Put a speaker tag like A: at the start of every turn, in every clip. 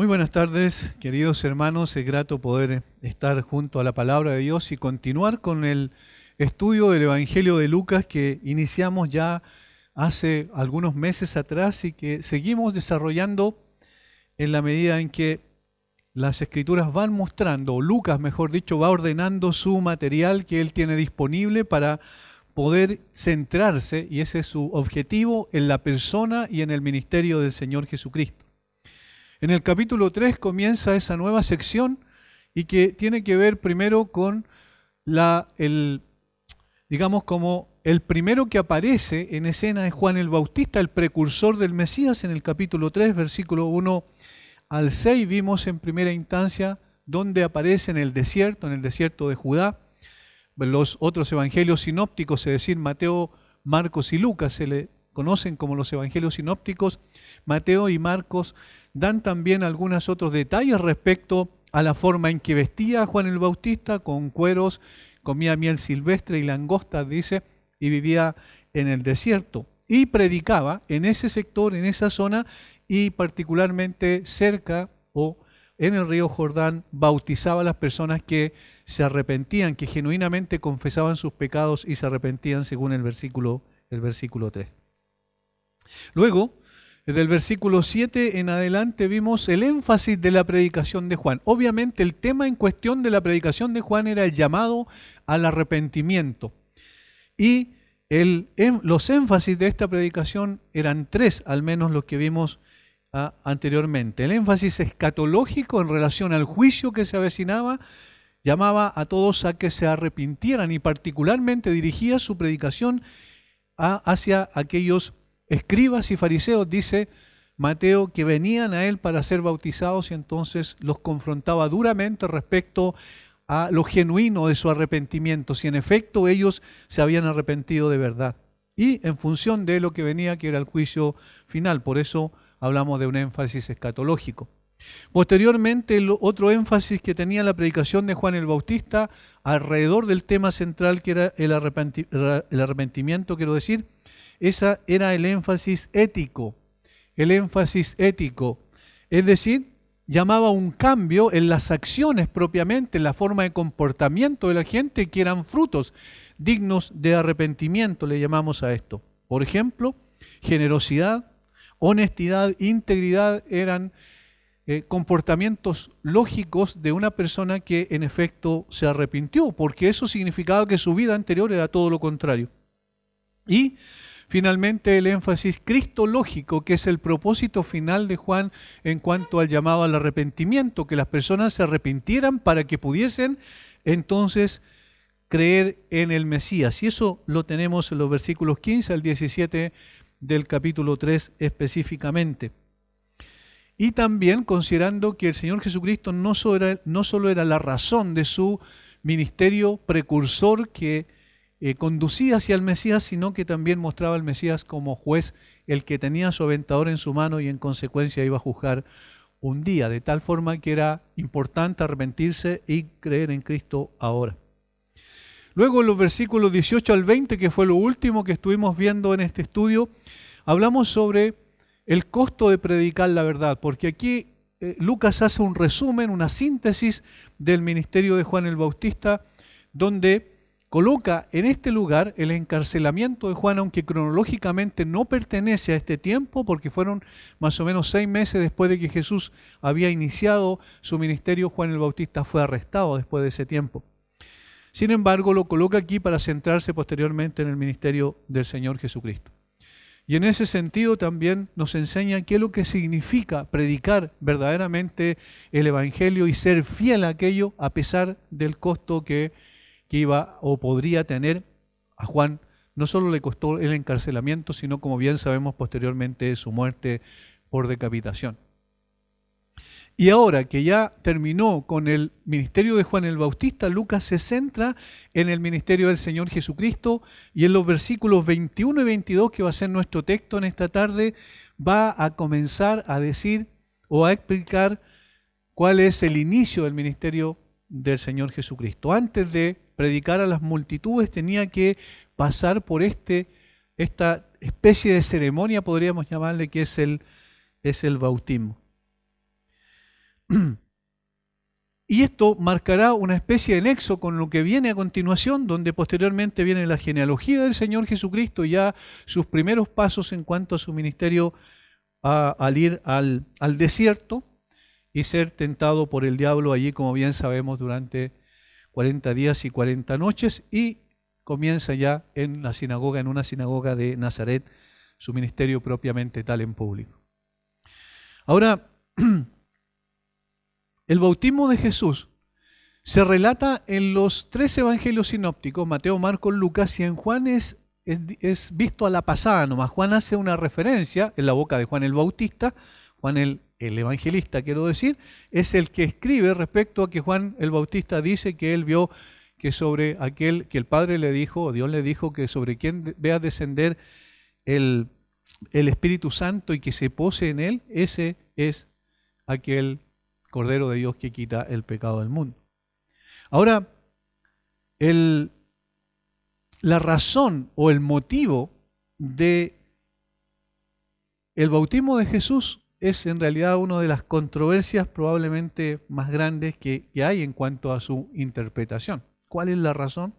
A: Muy buenas tardes, queridos hermanos. Es grato poder estar junto a la palabra de Dios y continuar con el estudio del Evangelio de Lucas que iniciamos ya hace algunos meses atrás y que seguimos desarrollando en la medida en que las Escrituras van mostrando, o Lucas, mejor dicho, va ordenando su material que él tiene disponible para poder centrarse, y ese es su objetivo, en la persona y en el ministerio del Señor Jesucristo. En el capítulo 3 comienza esa nueva sección y que tiene que ver primero con digamos como el primero que aparece en escena es Juan el Bautista, el precursor del Mesías. En el capítulo 3, versículo 1 al 6, vimos en primera instancia donde aparece en el desierto de Judá. Los otros evangelios sinópticos, es decir, Mateo, Marcos y Lucas, se le conocen como los evangelios sinópticos. Mateo y Marcos dan también algunos otros detalles respecto a la forma en que vestía Juan el Bautista, con cueros, comía miel silvestre y langostas, dice, y vivía en el desierto. Y predicaba en ese sector, en esa zona, y particularmente cerca o en el río Jordán, bautizaba a las personas que se arrepentían, que genuinamente confesaban sus pecados y se arrepentían, según el versículo 3. Luego, desde el versículo 7 en adelante vimos el énfasis de la predicación de Juan. Obviamente el tema en cuestión de la predicación de Juan era el llamado al arrepentimiento. Y los énfasis de esta predicación eran tres, al menos los que vimos anteriormente. El énfasis escatológico en relación al juicio que se avecinaba, llamaba a todos a que se arrepintieran y particularmente dirigía su predicación hacia aquellos escribas y fariseos, dice Mateo, que venían a él para ser bautizados, y entonces los confrontaba duramente respecto a lo genuino de su arrepentimiento, si en efecto ellos se habían arrepentido de verdad. Y en función de lo que venía, que era el juicio final, por eso hablamos de un énfasis escatológico. Posteriormente, el otro énfasis que tenía la predicación de Juan el Bautista alrededor del tema central, que era el arrepentimiento, quiero decir, esa era el énfasis ético. El énfasis ético, es decir, llamaba a un cambio en las acciones propiamente, en la forma de comportamiento de la gente, que eran frutos dignos de arrepentimiento, le llamamos a esto. Por ejemplo, generosidad, honestidad, integridad eran comportamientos lógicos de una persona que en efecto se arrepintió, porque eso significaba que su vida anterior era todo lo contrario. Y finalmente el énfasis cristológico, que es el propósito final de Juan en cuanto al llamado al arrepentimiento, que las personas se arrepintieran para que pudiesen entonces creer en el Mesías. Y eso lo tenemos en los versículos 15 al 17 del capítulo 3 específicamente. Y también considerando que el Señor Jesucristo no solo era la razón de su ministerio precursor que conducía hacia el Mesías, sino que también mostraba al Mesías como juez, el que tenía su aventador en su mano y en consecuencia iba a juzgar un día, de tal forma que era importante arrepentirse y creer en Cristo ahora. Luego en los versículos 18 al 20, que fue lo último que estuvimos viendo en este estudio, hablamos sobre el costo de predicar la verdad, porque aquí Lucas hace un resumen, una síntesis del ministerio de Juan el Bautista, donde coloca en este lugar el encarcelamiento de Juan, aunque cronológicamente no pertenece a este tiempo, porque fueron más o menos 6 meses después de que Jesús había iniciado su ministerio. Juan el Bautista fue arrestado después de ese tiempo. Sin embargo, lo coloca aquí para centrarse posteriormente en el ministerio del Señor Jesucristo. Y en ese sentido también nos enseña qué es lo que significa predicar verdaderamente el Evangelio y ser fiel a aquello a pesar del costo que iba o podría tener. A Juan no solo le costó el encarcelamiento, sino, como bien sabemos, posteriormente su muerte por decapitación. Y ahora que ya terminó con el ministerio de Juan el Bautista, Lucas se centra en el ministerio del Señor Jesucristo, y en los versículos 21 y 22, que va a ser nuestro texto en esta tarde, va a comenzar a decir o a explicar cuál es el inicio del ministerio del Señor Jesucristo. Antes de predicar a las multitudes tenía que pasar por esta especie de ceremonia, podríamos llamarle, que es el bautismo. Y esto marcará una especie de nexo con lo que viene a continuación, donde posteriormente viene la genealogía del Señor Jesucristo, ya sus primeros pasos en cuanto a su ministerio al ir al desierto y ser tentado por el diablo allí, como bien sabemos, durante 40 días y 40 noches, y comienza ya en una sinagoga de Nazaret, su ministerio propiamente tal en público. Ahora, el bautismo de Jesús se relata en los 3 evangelios sinópticos, Mateo, Marcos, Lucas, y en Juan es visto a la pasada nomás. Juan hace una referencia en la boca de Juan el Bautista. Juan el evangelista, quiero decir, es el que escribe respecto a que Juan el Bautista dice que él vio que sobre aquel que el Padre le dijo, o Dios le dijo, que sobre quien vea descender el Espíritu Santo y que se pose en él, ese es aquel Cordero de Dios que quita el pecado del mundo. Ahora, la razón o el motivo de el bautismo de Jesús es en realidad una de las controversias probablemente más grandes que hay en cuanto a su interpretación. ¿Cuál es la razón?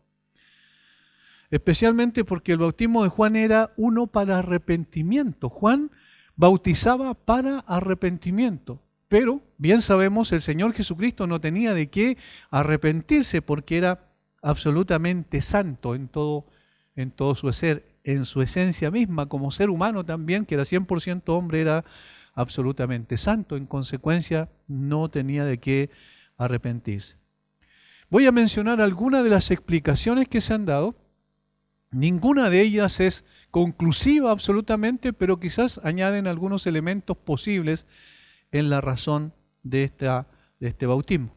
A: Especialmente porque el bautismo de Juan era uno para arrepentimiento. Juan bautizaba para arrepentimiento. Pero, bien sabemos, el Señor Jesucristo no tenía de qué arrepentirse porque era absolutamente santo en todo su ser, en su esencia misma, como ser humano también, que era 100% hombre, era absolutamente santo. En consecuencia, no tenía de qué arrepentirse. Voy a mencionar algunas de las explicaciones que se han dado. Ninguna de ellas es conclusiva absolutamente, pero quizás añaden algunos elementos posibles en la razón de este bautismo.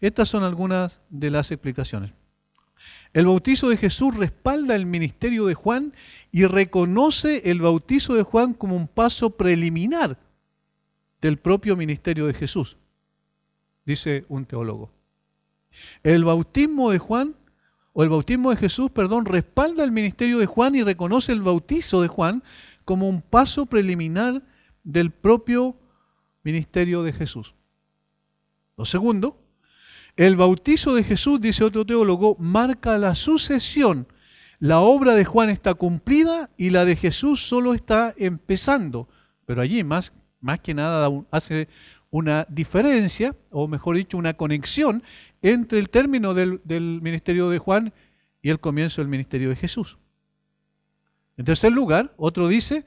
A: Estas son algunas de las explicaciones. El bautizo de Jesús respalda el ministerio de Juan y reconoce el bautizo de Juan como un paso preliminar del propio ministerio de Jesús, dice un teólogo. El bautismo de Jesús, respalda el ministerio de Juan y reconoce el bautizo de Juan como un paso preliminar del propio ministerio de Jesús. Lo segundo, el bautizo de Jesús, dice otro teólogo, marca la sucesión. La obra de Juan está cumplida y la de Jesús solo está empezando. Pero allí más que nada hace una diferencia, o mejor dicho, una conexión entre el término del ministerio de Juan y el comienzo del ministerio de Jesús. En tercer lugar, otro dice,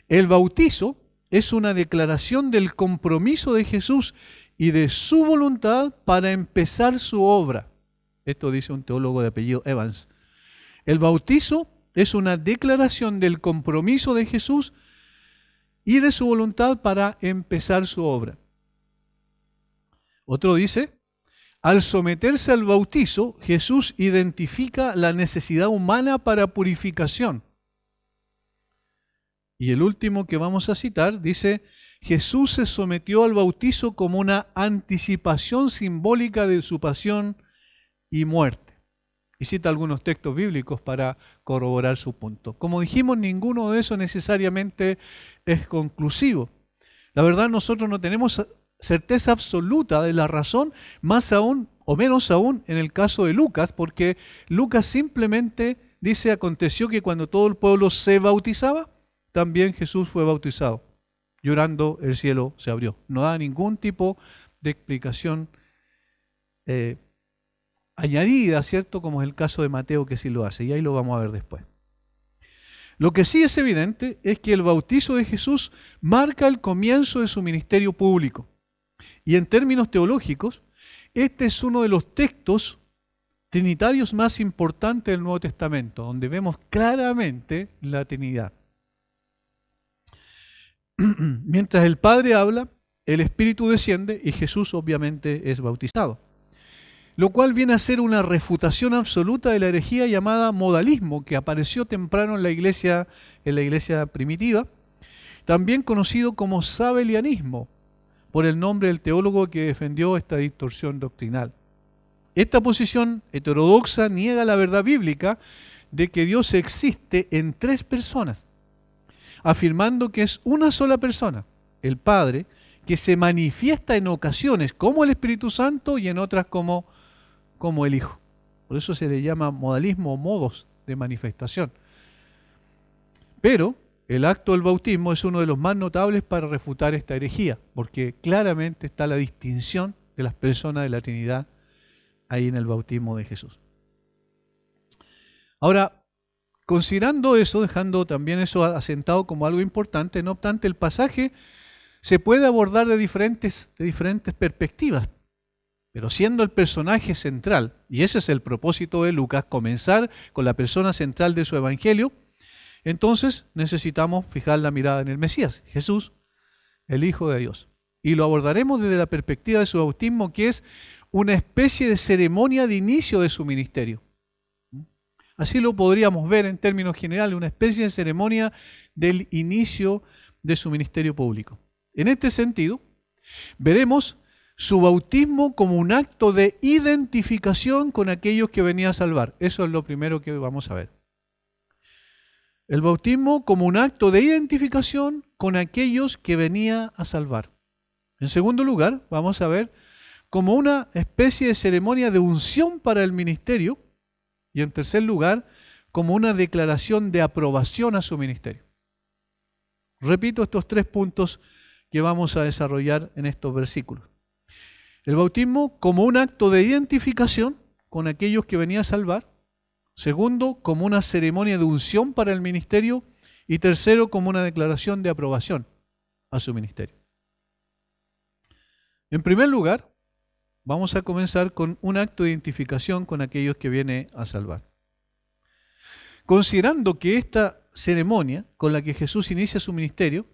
A: el bautizo es una declaración del compromiso de Jesús y de su voluntad para empezar su obra. Esto dice un teólogo de apellido Evans. El bautizo es una declaración del compromiso de Jesús y de su voluntad para empezar su obra. Otro dice, al someterse al bautizo, Jesús identifica la necesidad humana para purificación. Y el último que vamos a citar dice, Jesús se sometió al bautizo como una anticipación simbólica de su pasión y muerte. Y cita algunos textos bíblicos para corroborar su punto. Como dijimos, ninguno de esos necesariamente es conclusivo. La verdad, nosotros no tenemos certeza absoluta de la razón, más aún o menos aún en el caso de Lucas, porque Lucas simplemente dice, aconteció que cuando todo el pueblo se bautizaba, también Jesús fue bautizado. Llorando, el cielo se abrió. No da ningún tipo de explicación añadida, ¿cierto? Como es el caso de Mateo, que sí lo hace, y ahí lo vamos a ver después. Lo que sí es evidente es que el bautizo de Jesús marca el comienzo de su ministerio público. Y en términos teológicos, este es uno de los textos trinitarios más importantes del Nuevo Testamento, donde vemos claramente la Trinidad. Mientras el Padre habla, el Espíritu desciende y Jesús obviamente es bautizado. Lo cual viene a ser una refutación absoluta de la herejía llamada modalismo, que apareció temprano en la iglesia primitiva, también conocido como sabelianismo, por el nombre del teólogo que defendió esta distorsión doctrinal. Esta posición heterodoxa niega la verdad bíblica de que Dios existe en 3 personas, afirmando que es una sola persona, el Padre, que se manifiesta en ocasiones como el Espíritu Santo y en otras como el Hijo. Por eso se le llama modalismo o modos de manifestación. Pero el acto del bautismo es uno de los más notables para refutar esta herejía, porque claramente está la distinción de las personas de la Trinidad ahí en el bautismo de Jesús. Ahora, considerando eso, dejando también eso asentado como algo importante, no obstante, el pasaje se puede abordar de diferentes perspectivas, pero siendo el personaje central, y ese es el propósito de Lucas, comenzar con la persona central de su evangelio, entonces necesitamos fijar la mirada en el Mesías, Jesús, el Hijo de Dios. Y lo abordaremos desde la perspectiva de su bautismo, que es una especie de ceremonia de inicio de su ministerio. Así lo podríamos ver en términos generales, una especie de ceremonia del inicio de su ministerio público. En este sentido, veremos su bautismo como un acto de identificación con aquellos que venía a salvar. Eso es lo primero que vamos a ver. El bautismo como un acto de identificación con aquellos que venía a salvar. En segundo lugar, vamos a ver como una especie de ceremonia de unción para el ministerio. Y en tercer lugar, como una declaración de aprobación a su ministerio. Repito estos 3 puntos que vamos a desarrollar en estos versículos. El bautismo como un acto de identificación con aquellos que venía a salvar. Segundo, como una ceremonia de unción para el ministerio. Y tercero, como una declaración de aprobación a su ministerio. En primer lugar, vamos a comenzar con un acto de identificación con aquellos que viene a salvar. Considerando que esta ceremonia con la que Jesús inicia su ministerio,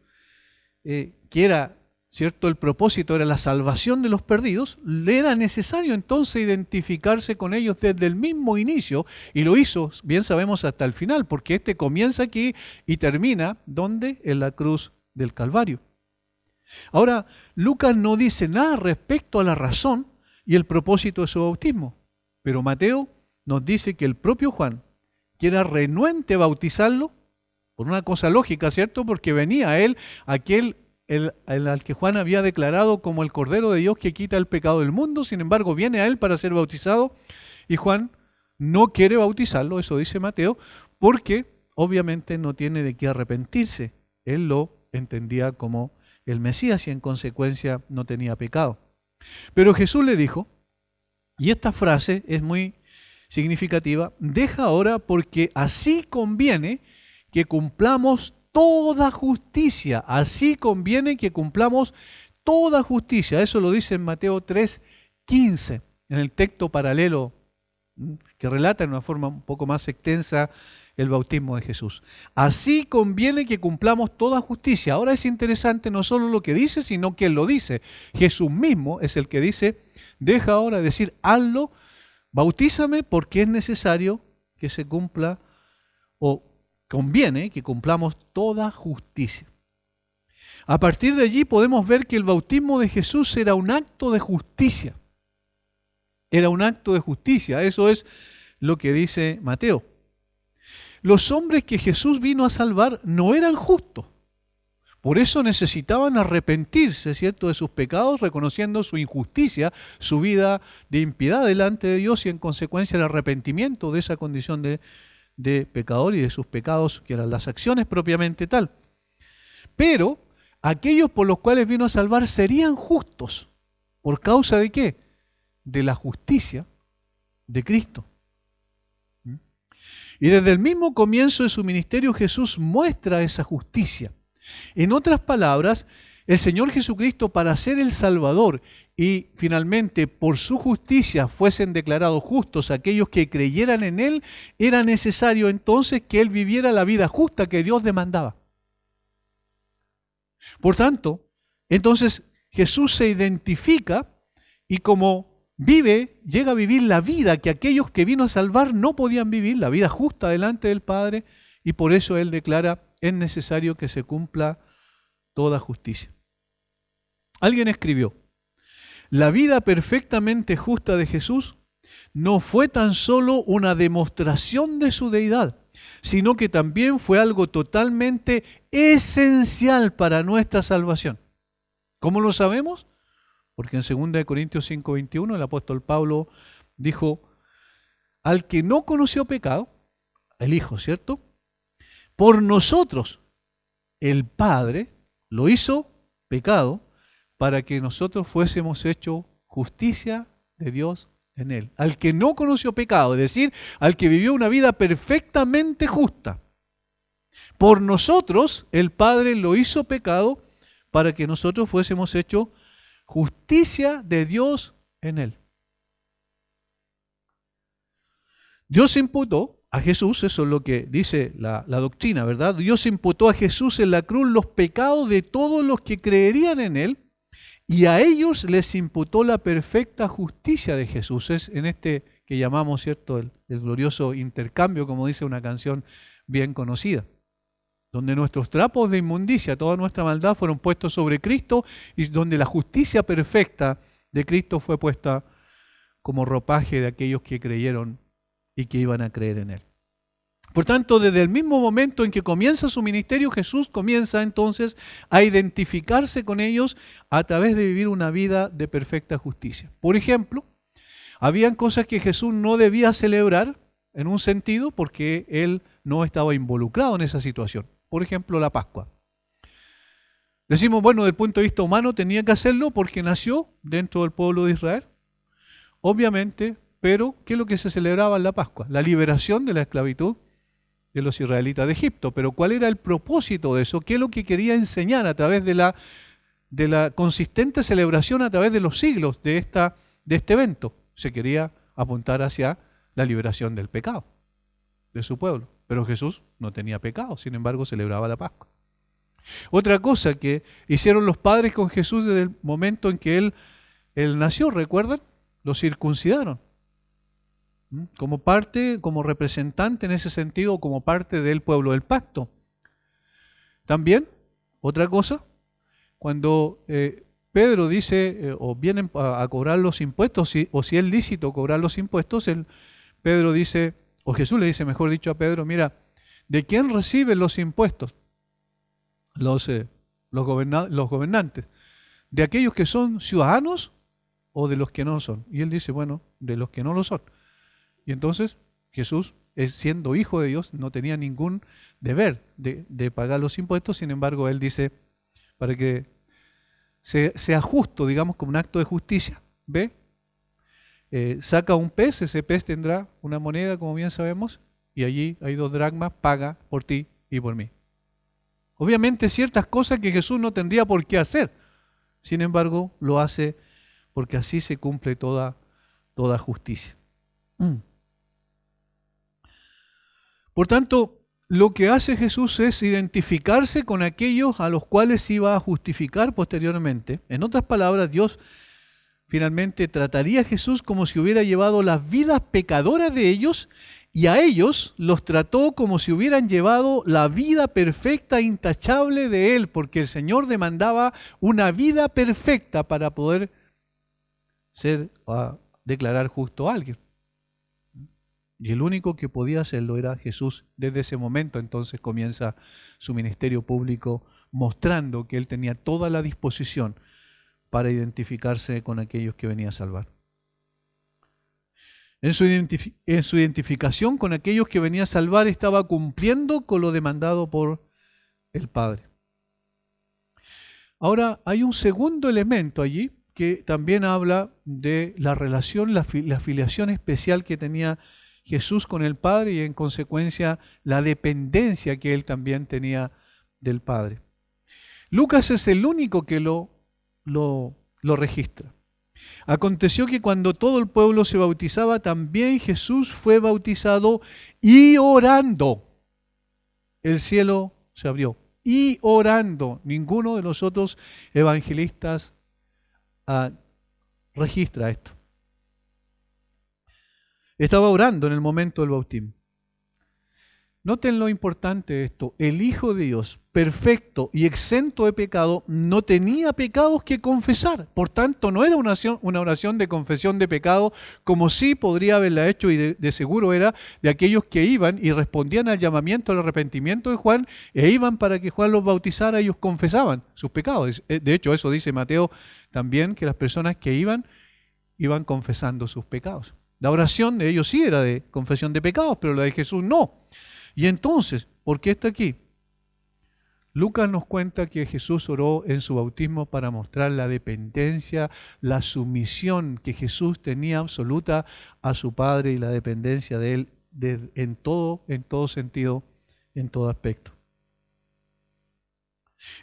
A: que era, ¿cierto?, el propósito era la salvación de los perdidos, le era necesario entonces identificarse con ellos desde el mismo inicio, y lo hizo, bien sabemos, hasta el final, porque este comienza aquí y termina, ¿dónde? En la cruz del Calvario. Ahora, Lucas no dice nada respecto a la razón y el propósito de su bautismo, pero Mateo nos dice que el propio Juan, que era renuente a bautizarlo, por una cosa lógica, ¿cierto? Porque venía a él al que Juan había declarado como el Cordero de Dios que quita el pecado del mundo, sin embargo viene a él para ser bautizado, y Juan no quiere bautizarlo, eso dice Mateo, porque obviamente no tiene de qué arrepentirse. Él lo entendía como el Mesías y en consecuencia no tenía pecado. Pero Jesús le dijo, y esta frase es muy significativa, deja ahora porque así conviene que cumplamos toda justicia. Así conviene que cumplamos toda justicia. Eso lo dice en Mateo 3:15, en el texto paralelo que relata en una forma un poco más extensa el bautismo de Jesús. Así conviene que cumplamos toda justicia. Ahora es interesante no solo lo que dice, sino que Él lo dice. Jesús mismo es el que dice, deja ahora de decir, hazlo, bautízame porque es necesario que se cumpla o conviene que cumplamos toda justicia. A partir de allí podemos ver que el bautismo de Jesús era un acto de justicia. Era un acto de justicia. Eso es lo que dice Mateo. Los hombres que Jesús vino a salvar no eran justos. Por eso necesitaban arrepentirse, ¿cierto?, de sus pecados, reconociendo su injusticia, su vida de impiedad delante de Dios y en consecuencia el arrepentimiento de esa condición de pecador y de sus pecados, que eran las acciones propiamente tal. Pero aquellos por los cuales vino a salvar serían justos. ¿Por causa de qué? De la justicia de Cristo. Y desde el mismo comienzo de su ministerio Jesús muestra esa justicia. En otras palabras, el Señor Jesucristo, para ser el Salvador y finalmente por su justicia fuesen declarados justos aquellos que creyeran en Él, era necesario entonces que Él viviera la vida justa que Dios demandaba. Por tanto, entonces Jesús se identifica y como llega a vivir la vida que aquellos que vino a salvar no podían vivir, la vida justa delante del Padre, y por eso Él declara, es necesario que se cumpla toda justicia. Alguien escribió, la vida perfectamente justa de Jesús no fue tan solo una demostración de su deidad, sino que también fue algo totalmente esencial para nuestra salvación. ¿Cómo lo sabemos? Porque en 2 Corintios 5:21 el apóstol Pablo dijo, al que no conoció pecado, el Hijo, ¿cierto? Por nosotros, el Padre lo hizo pecado para que nosotros fuésemos hechos justicia de Dios en él. Al que no conoció pecado, es decir, al que vivió una vida perfectamente justa. Por nosotros, el Padre lo hizo pecado para que nosotros fuésemos hechos justicia de Dios en él. Dios imputó a Jesús, eso es lo que dice la doctrina, ¿verdad? Dios imputó a Jesús en la cruz los pecados de todos los que creerían en él, y a ellos les imputó la perfecta justicia de Jesús. Es en este que llamamos, ¿cierto?, el glorioso intercambio, como dice una canción bien conocida, donde nuestros trapos de inmundicia, toda nuestra maldad fueron puestos sobre Cristo, y donde la justicia perfecta de Cristo fue puesta como ropaje de aquellos que creyeron y que iban a creer en él. Por tanto, desde el mismo momento en que comienza su ministerio, Jesús comienza entonces a identificarse con ellos a través de vivir una vida de perfecta justicia. Por ejemplo, habían cosas que Jesús no debía celebrar en un sentido porque él no estaba involucrado en esa situación. Por ejemplo, la Pascua. Decimos, bueno, desde el punto de vista humano tenía que hacerlo porque nació dentro del pueblo de Israel, obviamente, pero ¿qué es lo que se celebraba en la Pascua? La liberación de la esclavitud de los israelitas de Egipto. Pero ¿cuál era el propósito de eso? ¿Qué es lo que quería enseñar a través de la consistente celebración a través de los siglos de este evento? Se quería apuntar hacia la liberación del pecado de su pueblo. Pero Jesús no tenía pecado, sin embargo celebraba la Pascua. Otra cosa que hicieron los padres con Jesús desde el momento en que él nació, ¿recuerdan? Lo circuncidaron. Como parte, como representante en ese sentido, como parte del pueblo del pacto. También, otra cosa, cuando Pedro dice, o vienen a cobrar los impuestos, o si es lícito cobrar los impuestos, Pedro dice, o Jesús le dice, mejor dicho, a Pedro, mira, ¿de quién reciben los impuestos? Los gobernantes. ¿De aquellos que son ciudadanos o de los que no son? Y él dice, bueno, de los que no lo son. Y entonces Jesús, siendo hijo de Dios, no tenía ningún deber de pagar los impuestos. Sin embargo, él dice, para que sea justo, digamos, como un acto de justicia, ¿ve? Saca un pez, ese pez tendrá una moneda, como bien sabemos, y allí hay 2 dracmas, paga por ti y por mí. Obviamente ciertas cosas que Jesús no tendría por qué hacer, sin embargo, lo hace porque así se cumple toda justicia. Por tanto, lo que hace Jesús es identificarse con aquellos a los cuales iba a justificar posteriormente. En otras palabras, Dios finalmente trataría a Jesús como si hubiera llevado las vidas pecadoras de ellos, y a ellos los trató como si hubieran llevado la vida perfecta e intachable de Él, porque el Señor demandaba una vida perfecta para poder declarar justo a alguien. Y el único que podía hacerlo era Jesús. Desde ese momento entonces comienza su ministerio público, mostrando que Él tenía toda la disposición para identificarse con aquellos que venía a salvar. En su identificación con aquellos que venía a salvar estaba cumpliendo con lo demandado por el Padre. Ahora hay un segundo elemento allí que también habla de la relación, la filiación especial que tenía Jesús con el Padre y en consecuencia la dependencia que Él también tenía del Padre. Lucas es el único que lo registra. Aconteció que cuando todo el pueblo se bautizaba, también Jesús fue bautizado, y orando, el cielo se abrió. Y orando, ninguno de los otros evangelistas registra esto. Estaba orando en el momento del bautismo. Noten lo importante de esto. El Hijo de Dios, perfecto y exento de pecado, no tenía pecados que confesar. Por tanto, no era una oración de confesión de pecado, como sí podría haberla hecho, y de seguro era de aquellos que iban y respondían al llamamiento al arrepentimiento de Juan, e iban para que Juan los bautizara, ellos confesaban sus pecados. De hecho, eso dice Mateo también, que las personas que iban confesando sus pecados. La oración de ellos sí era de confesión de pecados, pero la de Jesús no. Y entonces, ¿por qué está aquí? Lucas nos cuenta que Jesús oró en su bautismo para mostrar la dependencia, la sumisión que Jesús tenía absoluta a su Padre y la dependencia de Él en todo sentido, en todo aspecto.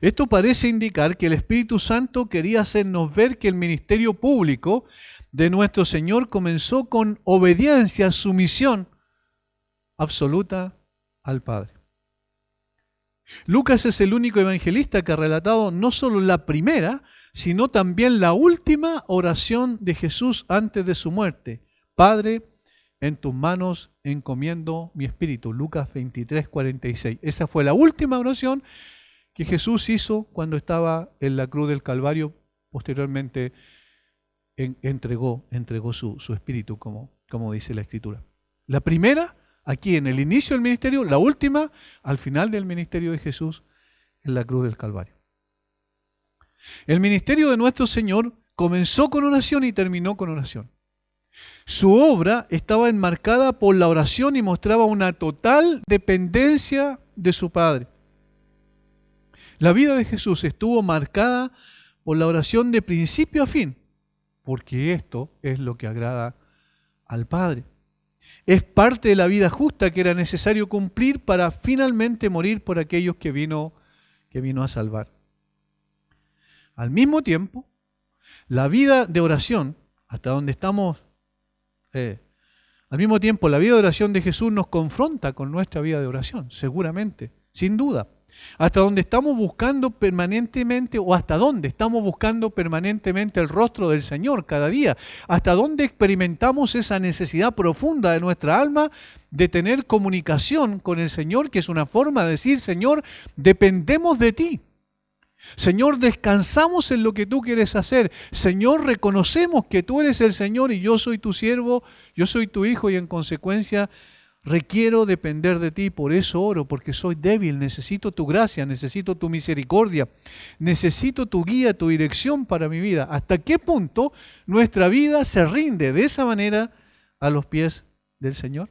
A: Esto parece indicar que el Espíritu Santo quería hacernos ver que el ministerio público de nuestro Señor comenzó con obediencia, sumisión absoluta al Padre. Lucas es el único evangelista que ha relatado no solo la primera, sino también la última oración de Jesús antes de su muerte. Padre, en tus manos encomiendo mi espíritu. Lucas 23:46. Esa fue la última oración que Jesús hizo cuando estaba en la cruz del Calvario. Posteriormente entregó su espíritu, como dice la Escritura. La primera, aquí en el inicio del ministerio; la última, al final del ministerio de Jesús en la cruz del Calvario. El ministerio de nuestro Señor comenzó con oración y terminó con oración. Su obra estaba enmarcada por la oración y mostraba una total dependencia de su Padre. La vida de Jesús estuvo marcada por la oración de principio a fin, porque esto es lo que agrada al Padre. Es parte de la vida justa que era necesario cumplir para finalmente morir por aquellos que vino a salvar. Al mismo tiempo, la vida de oración, hasta donde estamos, al mismo tiempo la vida de oración de Jesús nos confronta con nuestra vida de oración, seguramente, sin duda. Hasta donde estamos buscando permanentemente, o hasta dónde estamos buscando permanentemente el rostro del Señor cada día, hasta dónde experimentamos esa necesidad profunda de nuestra alma de tener comunicación con el Señor, que es una forma de decir: Señor, dependemos de ti. Señor, descansamos en lo que tú quieres hacer. Señor, reconocemos que tú eres el Señor y yo soy tu siervo, yo soy tu hijo, y en consecuencia requiero depender de ti. Por eso oro, porque soy débil, necesito tu gracia, necesito tu misericordia, necesito tu guía, tu dirección para mi vida. ¿Hasta qué punto nuestra vida se rinde de esa manera a los pies del Señor?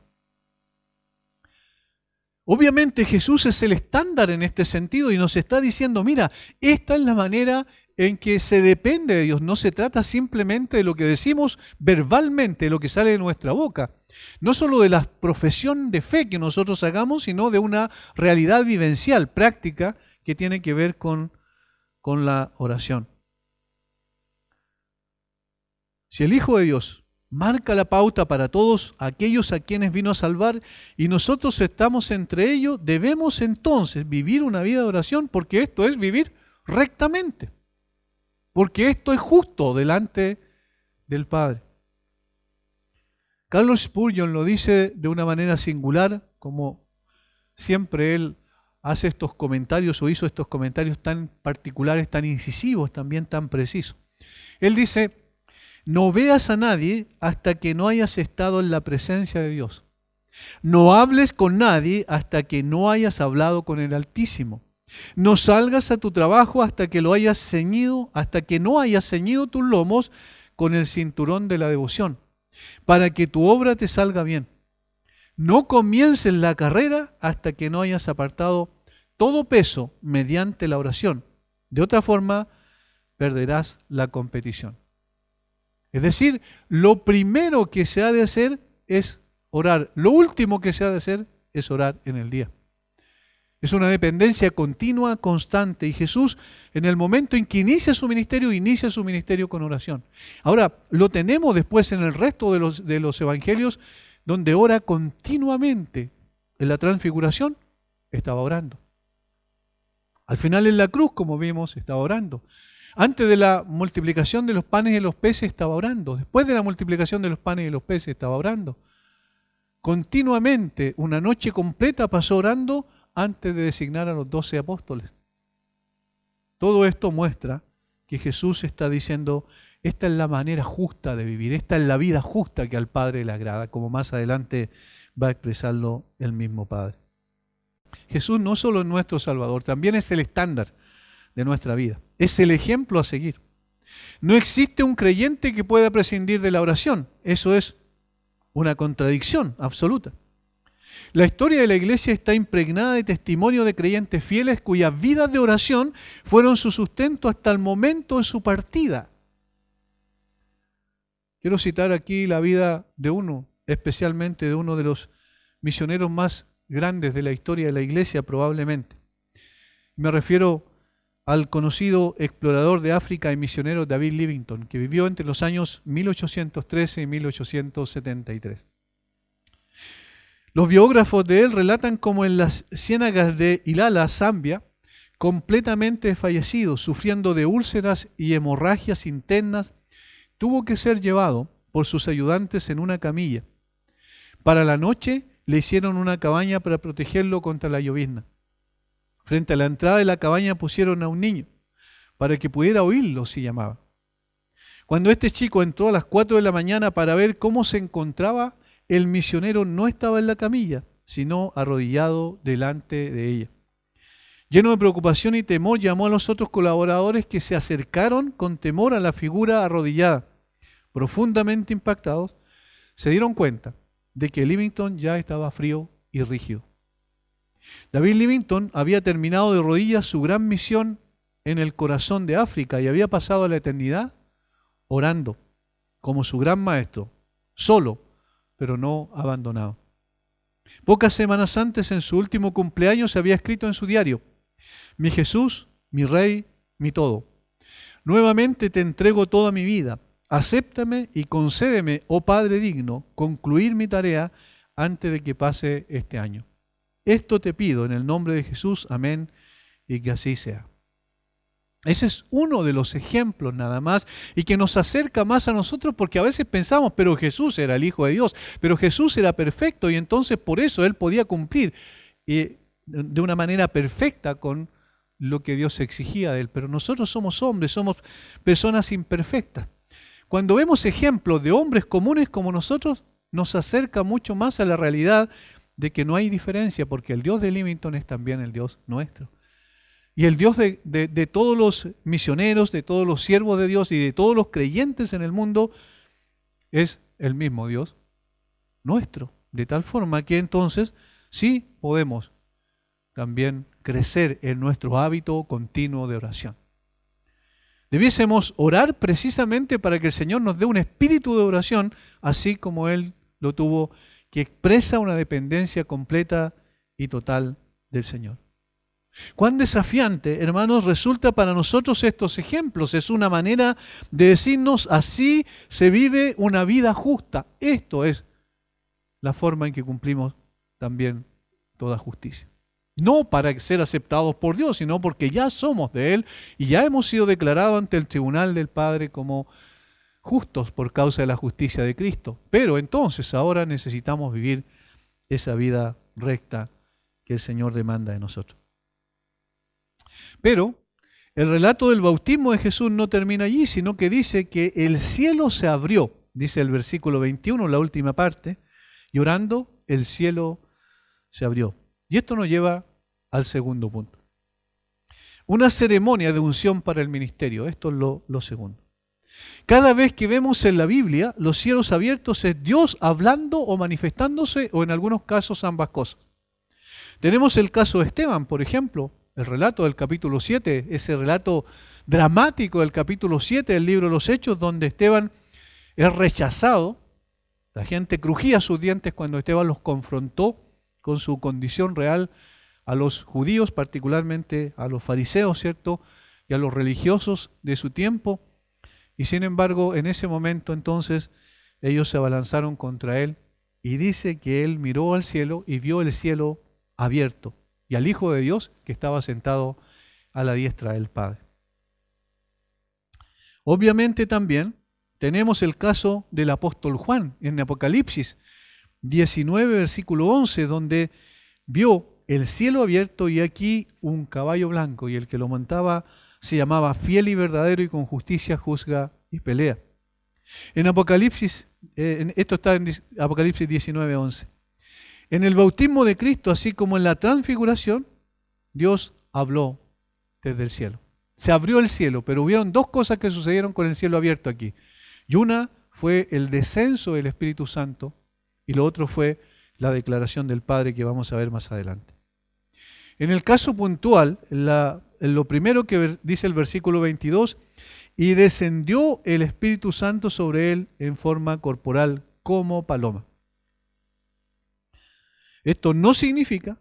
A: Obviamente Jesús es el estándar en este sentido y nos está diciendo: mira, esta es la manera en que se depende de Dios. No se trata simplemente de lo que decimos verbalmente, de lo que sale de nuestra boca. No solo de la profesión de fe que nosotros hagamos, sino de una realidad vivencial, práctica, que tiene que ver con la oración. Si el Hijo de Dios marca la pauta para todos aquellos a quienes vino a salvar y nosotros estamos entre ellos, debemos entonces vivir una vida de oración, porque esto es vivir rectamente, porque esto es justo delante del Padre. Carlos Spurgeon lo dice de una manera singular, como siempre él hace estos comentarios, o hizo estos comentarios tan particulares, tan incisivos, también tan precisos. Él dice: no veas a nadie hasta que no hayas estado en la presencia de Dios. No hables con nadie hasta que no hayas hablado con el Altísimo. No salgas a tu trabajo hasta que lo hayas ceñido, hasta que no hayas ceñido tus lomos con el cinturón de la devoción, para que tu obra te salga bien. No comiences la carrera hasta que no hayas apartado todo peso mediante la oración. De otra forma, perderás la competición. Es decir, lo primero que se ha de hacer es orar. Lo último que se ha de hacer es orar en el día. Es una dependencia continua, constante. Y Jesús, en el momento en que inicia su ministerio con oración. Ahora, lo tenemos después en el resto de los evangelios, donde ora continuamente. En la transfiguración estaba orando. Al final en la cruz, como vimos, estaba orando. Antes de la multiplicación de los panes y los peces estaba orando. Después de la multiplicación de los panes y los peces estaba orando. continuamente, una noche completa pasó orando antes de designar a los 12 apóstoles. Todo esto muestra que Jesús está diciendo, esta es la manera justa de vivir, esta es la vida justa que al Padre le agrada, como más adelante va a expresarlo el mismo Padre. Jesús no solo es nuestro Salvador, también es el estándar de nuestra vida, es el ejemplo a seguir. No existe un creyente que pueda prescindir de la oración, eso es una contradicción absoluta. La historia de la iglesia está impregnada de testimonio de creyentes fieles cuyas vidas de oración fueron su sustento hasta el momento de su partida. Quiero citar aquí la vida de uno, especialmente de uno de los misioneros más grandes de la historia de la iglesia probablemente. Me refiero al conocido explorador de África y misionero David Livingstone, que vivió entre los años 1813 y 1873. Los biógrafos de él relatan cómo en las ciénagas de Ilala, Zambia, completamente desfallecido, sufriendo de úlceras y hemorragias internas, tuvo que ser llevado por sus ayudantes en una camilla. Para la noche le hicieron una cabaña para protegerlo contra la llovizna. Frente a la entrada de la cabaña pusieron a un niño para que pudiera oírlo si llamaba. Cuando este chico entró a las 4 de la mañana para ver cómo se encontraba, el misionero no estaba en la camilla, sino arrodillado delante de ella. Lleno de preocupación y temor, llamó a los otros colaboradores que se acercaron con temor a la figura arrodillada. Profundamente impactados, se dieron cuenta de que Livingstone ya estaba frío y rígido. David Livingstone había terminado de rodillas su gran misión en el corazón de África y había pasado a la eternidad orando, como su gran maestro, solo, pero no abandonado. Pocas semanas antes, en su último cumpleaños, se había escrito en su diario: mi Jesús, mi Rey, mi todo. Nuevamente te entrego toda mi vida. Acéptame y concédeme, oh Padre digno, concluir mi tarea antes de que pase este año. Esto te pido en el nombre de Jesús. Amén. Y que así sea. Ese es uno de los ejemplos nada más y que nos acerca más a nosotros porque a veces pensamos, pero Jesús era el Hijo de Dios, pero Jesús era perfecto y entonces por eso Él podía cumplir de una manera perfecta con lo que Dios exigía de Él. Pero nosotros somos hombres, somos personas imperfectas. Cuando vemos ejemplos de hombres comunes como nosotros, nos acerca mucho más a la realidad de que no hay diferencia porque el Dios de Livingstone es también el Dios nuestro. Y el Dios de todos los misioneros, de todos los siervos de Dios y de todos los creyentes en el mundo es el mismo Dios nuestro. De tal forma que entonces sí podemos también crecer en nuestro hábito continuo de oración. Debiésemos orar precisamente para que el Señor nos dé un espíritu de oración, así como Él lo tuvo, que expresa una dependencia completa y total del Señor. Cuán desafiante, hermanos, resulta para nosotros estos ejemplos. Es una manera de decirnos, así se vive una vida justa. Esto es la forma en que cumplimos también toda justicia. No para ser aceptados por Dios, sino porque ya somos de Él y ya hemos sido declarados ante el tribunal del Padre como justos por causa de la justicia de Cristo. Pero entonces ahora necesitamos vivir esa vida recta que el Señor demanda de nosotros. Pero el relato del bautismo de Jesús no termina allí, sino que dice que el cielo se abrió, dice el versículo 21, la última parte, y orando el cielo se abrió. Y esto nos lleva al segundo punto. Una ceremonia de unción para el ministerio, esto es lo segundo. Cada vez que vemos en la Biblia los cielos abiertos es Dios hablando o manifestándose, o en algunos casos ambas cosas. Tenemos el caso de Esteban, por ejemplo, el relato del capítulo 7, ese relato dramático del capítulo 7 del libro de los Hechos, donde Esteban es rechazado. La gente crujía sus dientes cuando Esteban los confrontó con su condición real a los judíos, particularmente a los fariseos, ¿cierto? Y a los religiosos de su tiempo. Y sin embargo, en ese momento entonces, ellos se abalanzaron contra él y dice que él miró al cielo y vio el cielo abierto y al Hijo de Dios que estaba sentado a la diestra del Padre. Obviamente también tenemos el caso del apóstol Juan en Apocalipsis, 19, versículo 11, donde vio el cielo abierto y aquí un caballo blanco, y el que lo montaba se llamaba Fiel y Verdadero, y con justicia juzga y pelea. En Apocalipsis, esto está en Apocalipsis 19, 11. En el bautismo de Cristo, así como en la transfiguración, Dios habló desde el cielo. Se abrió el cielo, pero hubieron dos cosas que sucedieron con el cielo abierto aquí. Y una fue el descenso del Espíritu Santo, y lo otro fue la declaración del Padre, que vamos a ver más adelante. En el caso puntual, lo primero que dice el versículo 22, y descendió el Espíritu Santo sobre él en forma corporal como paloma. Esto no significa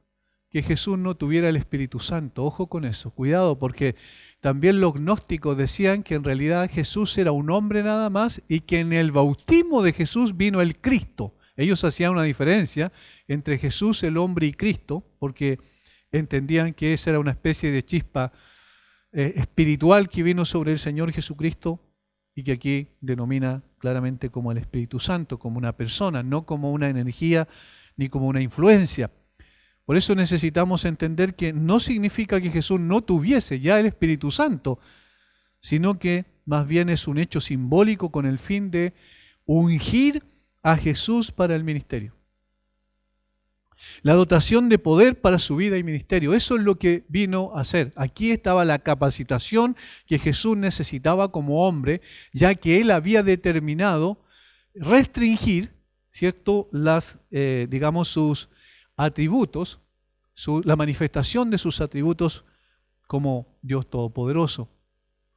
A: que Jesús no tuviera el Espíritu Santo. Ojo con eso, cuidado, porque también los gnósticos decían que en realidad Jesús era un hombre nada más y que en el bautismo de Jesús vino el Cristo. Ellos hacían una diferencia entre Jesús, el hombre, y Cristo, porque entendían que esa era una especie de chispa espiritual que vino sobre el Señor Jesucristo y que aquí denomina claramente como el Espíritu Santo, como una persona, no como una energía ni como una influencia. Por eso necesitamos entender que no significa que Jesús no tuviese ya el Espíritu Santo, sino que más bien es un hecho simbólico con el fin de ungir a Jesús para el ministerio. La dotación de poder para su vida y ministerio, eso es lo que vino a hacer. Aquí estaba la capacitación que Jesús necesitaba como hombre, ya que él había determinado restringir, ¿cierto?, sus atributos, la manifestación de sus atributos como Dios Todopoderoso.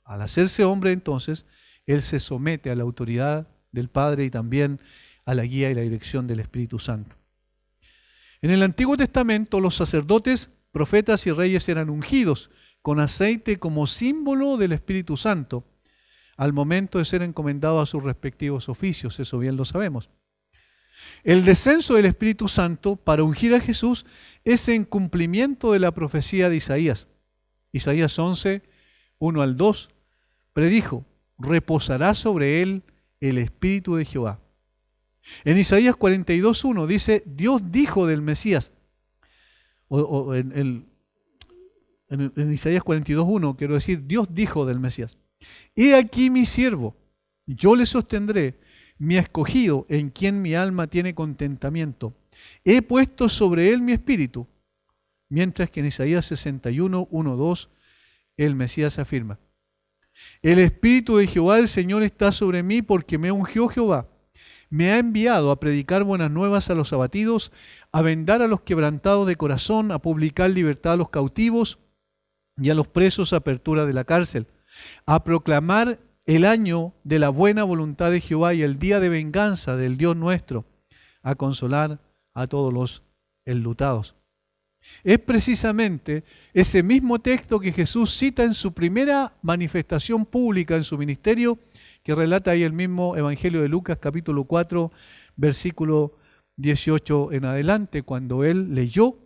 A: Al hacerse hombre, entonces, él se somete a la autoridad del Padre y también a la guía y la dirección del Espíritu Santo. En el Antiguo Testamento, los sacerdotes, profetas y reyes eran ungidos con aceite como símbolo del Espíritu Santo al momento de ser encomendados a sus respectivos oficios, eso bien lo sabemos. El descenso del Espíritu Santo para ungir a Jesús es en cumplimiento de la profecía de Isaías. Isaías 11, 1 al 2, predijo: reposará sobre él el Espíritu de Jehová. En Isaías 42, 1 dice: Dios dijo del Mesías. En Isaías 42, 1 quiero decir, Dios dijo del Mesías: he aquí mi siervo, yo le sostendré, mi escogido, en quien mi alma tiene contentamiento. He puesto sobre él mi espíritu. Mientras que en Isaías 61, 1, 2, el Mesías afirma: el Espíritu de Jehová el Señor está sobre mí, porque me ungió Jehová. Me ha enviado a predicar buenas nuevas a los abatidos, a vendar a los quebrantados de corazón, a publicar libertad a los cautivos y a los presos apertura de la cárcel, a proclamar el año de la buena voluntad de Jehová y el día de venganza del Dios nuestro, a consolar a todos los enlutados. Es precisamente ese mismo texto que Jesús cita en su primera manifestación pública en su ministerio, que relata ahí el mismo Evangelio de Lucas, capítulo 4, versículo 18 en adelante, cuando él leyó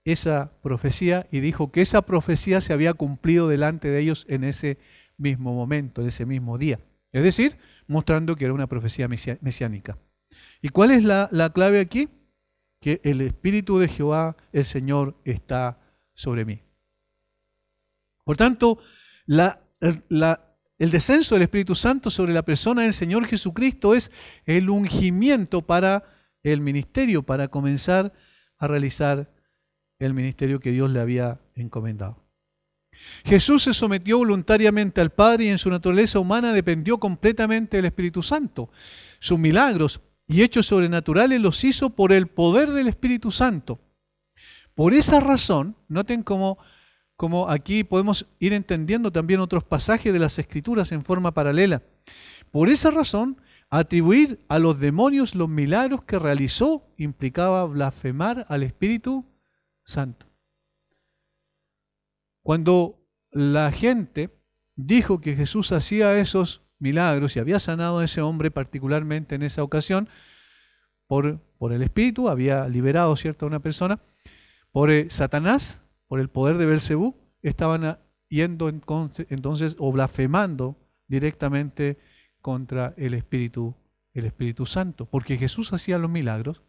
A: esa profecía y dijo que esa profecía se había cumplido delante de ellos en ese mismo momento, en ese mismo día. Es decir, mostrando que era una profecía mesiánica. ¿Y cuál es la clave aquí? Que el Espíritu de Jehová, el Señor, está sobre mí. Por tanto, el descenso del Espíritu Santo sobre la persona del Señor Jesucristo es el ungimiento para el ministerio, para comenzar a realizar el ministerio que Dios le había encomendado. Jesús se sometió voluntariamente al Padre y en su naturaleza humana dependió completamente del Espíritu Santo. Sus milagros y hechos sobrenaturales los hizo por el poder del Espíritu Santo. Por esa razón, noten cómo aquí podemos ir entendiendo también otros pasajes de las Escrituras en forma paralela. Por esa razón, atribuir a los demonios los milagros que realizó implicaba blasfemar al Espíritu Santo. Cuando la gente dijo que Jesús hacía esos milagros y había sanado a ese hombre particularmente en esa ocasión, por el Espíritu, había liberado, ¿cierto?, a una persona, por Satanás, por el poder de Belcebú, estaban yendo entonces o blasfemando directamente contra el Espíritu Santo, porque Jesús hacía los milagros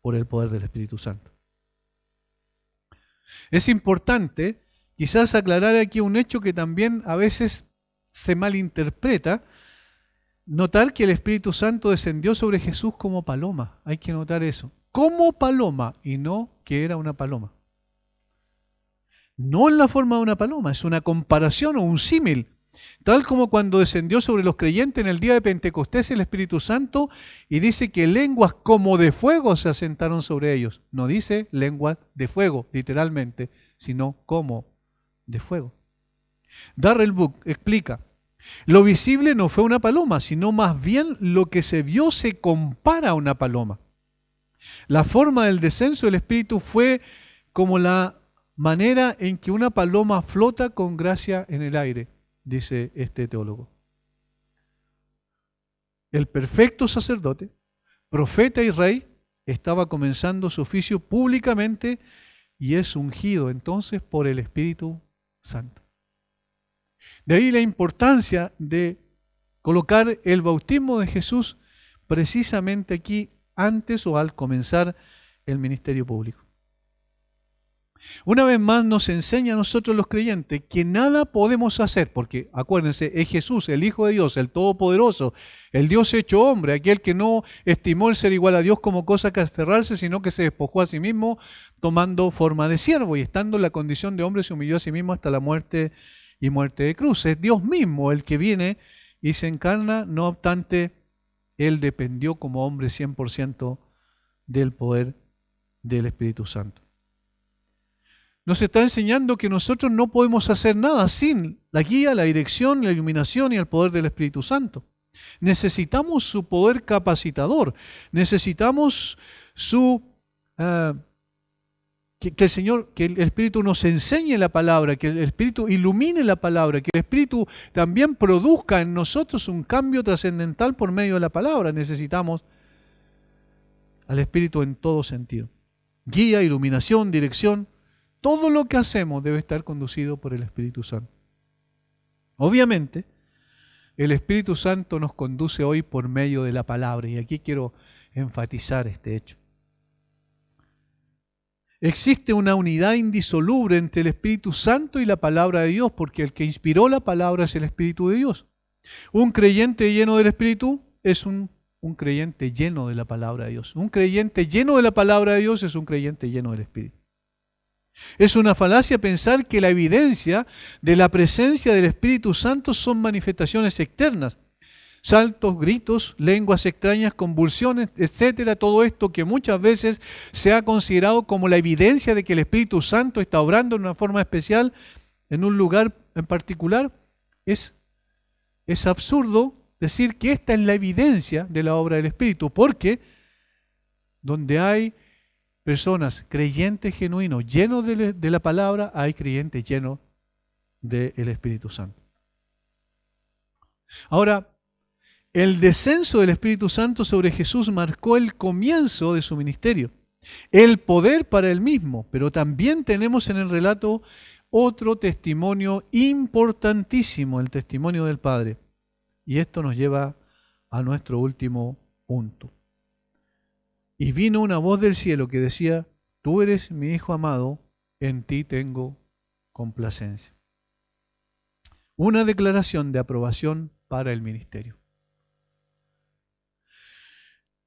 A: por el poder del Espíritu Santo. Es importante quizás aclarar aquí un hecho que también a veces se malinterpreta, notar que el Espíritu Santo descendió sobre Jesús como paloma. Hay que notar eso. Como paloma y no que era una paloma. No en la forma de una paloma, es una comparación o un símil. Tal como cuando descendió sobre los creyentes en el día de Pentecostés el Espíritu Santo y dice que lenguas como de fuego se asentaron sobre ellos. No dice lenguas de fuego, literalmente, sino como de fuego. Darrell Book explica, lo visible no fue una paloma, sino más bien lo que se vio se compara a una paloma. La forma del descenso del Espíritu fue como la manera en que una paloma flota con gracia en el aire, dice este teólogo. El perfecto sacerdote, profeta y rey, estaba comenzando su oficio públicamente y es ungido entonces por el Espíritu Santo. De ahí la importancia de colocar el bautismo de Jesús precisamente aquí antes o al comenzar el ministerio público. Una vez más nos enseña a nosotros los creyentes que nada podemos hacer, porque acuérdense, es Jesús, el Hijo de Dios, el Todopoderoso, el Dios hecho hombre, aquel que no estimó el ser igual a Dios como cosa que aferrarse, sino que se despojó a sí mismo tomando forma de siervo y estando en la condición de hombre se humilló a sí mismo hasta la muerte y muerte de cruz. Es Dios mismo el que viene y se encarna, no obstante, Él dependió como hombre 100% del poder del Espíritu Santo. Nos está enseñando que nosotros no podemos hacer nada sin la guía, la dirección, la iluminación y el poder del Espíritu Santo. Necesitamos su poder capacitador, necesitamos su que el Señor, que el Espíritu nos enseñe la palabra, que el Espíritu ilumine la palabra, que el Espíritu también produzca en nosotros un cambio trascendental por medio de la palabra. Necesitamos al Espíritu en todo sentido. Guía, iluminación, dirección. Todo lo que hacemos debe estar conducido por el Espíritu Santo. Obviamente, el Espíritu Santo nos conduce hoy por medio de la palabra, y aquí quiero enfatizar este hecho. Existe una unidad indisoluble entre el Espíritu Santo y la palabra de Dios, porque el que inspiró la palabra es el Espíritu de Dios. Un creyente lleno del Espíritu es un creyente lleno de la palabra de Dios. Un creyente lleno de la palabra de Dios es un creyente lleno del Espíritu. Es una falacia pensar que la evidencia de la presencia del Espíritu Santo son manifestaciones externas. Saltos, gritos, lenguas extrañas, convulsiones, etcétera. Todo esto que muchas veces se ha considerado como la evidencia de que el Espíritu Santo está obrando de una forma especial en un lugar en particular. Es absurdo decir que esta es la evidencia de la obra del Espíritu, porque donde hay personas creyentes genuinos, llenos de la palabra, hay creyentes llenos del Espíritu Santo. Ahora, el descenso del Espíritu Santo sobre Jesús marcó el comienzo de su ministerio, el poder para él mismo, pero también tenemos en el relato otro testimonio importantísimo, el testimonio del Padre. Y esto nos lleva a nuestro último punto. Y vino una voz del cielo que decía, tú eres mi Hijo amado, en ti tengo complacencia. Una declaración de aprobación para el ministerio.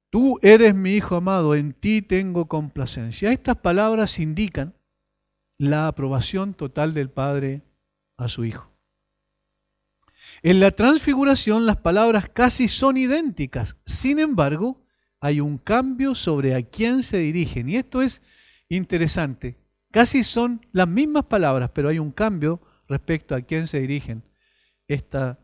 A: Tú eres mi Hijo amado, en ti tengo complacencia. Estas palabras indican la aprobación total del Padre a su Hijo. En la transfiguración las palabras casi son idénticas, sin embargo, hay un cambio sobre a quién se dirigen. Y esto es interesante. Casi son las mismas palabras, pero hay un cambio respecto a quién se dirigen esta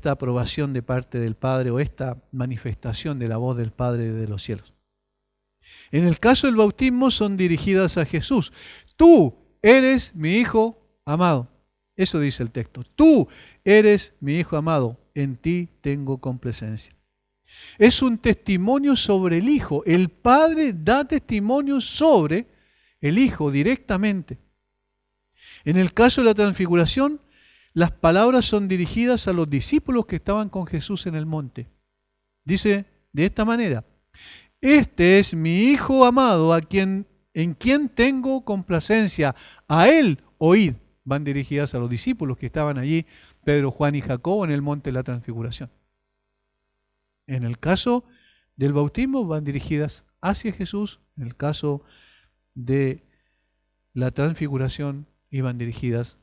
A: aprobación de parte del Padre o esta manifestación de la voz del Padre de los cielos. En el caso del bautismo son dirigidas a Jesús. Tú eres mi Hijo amado. Eso dice el texto. Tú eres mi Hijo amado. En ti tengo complacencia. Es un testimonio sobre el Hijo. El Padre da testimonio sobre el Hijo directamente. En el caso de la transfiguración, las palabras son dirigidas a los discípulos que estaban con Jesús en el monte. Dice de esta manera, este es mi Hijo amado, en quien tengo complacencia. A él oíd. Van dirigidas a los discípulos que estaban allí, Pedro, Juan y Jacobo, en el monte de la Transfiguración. En el caso del bautismo van dirigidas hacia Jesús, en el caso de la Transfiguración iban dirigidas